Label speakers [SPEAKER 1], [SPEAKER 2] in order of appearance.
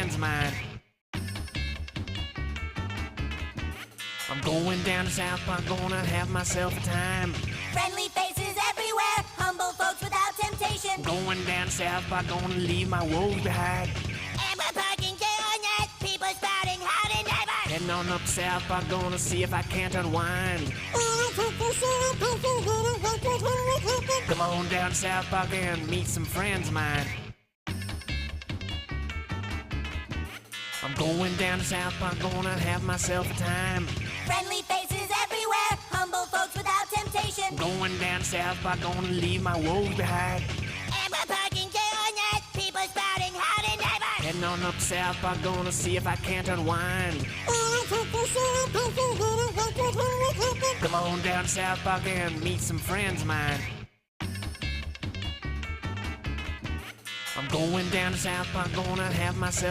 [SPEAKER 1] friends of mine. I'm going down to South Park, gonna have myself a time.
[SPEAKER 2] Friendly faces everywhere, humble folks without temptation.
[SPEAKER 1] Going down to South Park, gonna leave my woes behind.
[SPEAKER 2] And we're parking on that, people spouting howdy neighbor.
[SPEAKER 1] Heading on up to South Park, gonna see if I can't unwind. Come on down to South Park and meet some friends of mine. I'm going down to South Park, gonna have myself a time.
[SPEAKER 2] Friendly faces everywhere, humble folks without temptation.
[SPEAKER 1] Going down to South Park, gonna leave my woes behind.
[SPEAKER 2] And we're parking on that, people spouting howdy neighbor.
[SPEAKER 1] Heading on up to South Park, gonna see if I can't unwind. Come on down to South Park and meet some friends of mine. I'm going down to South Park, gonna have myself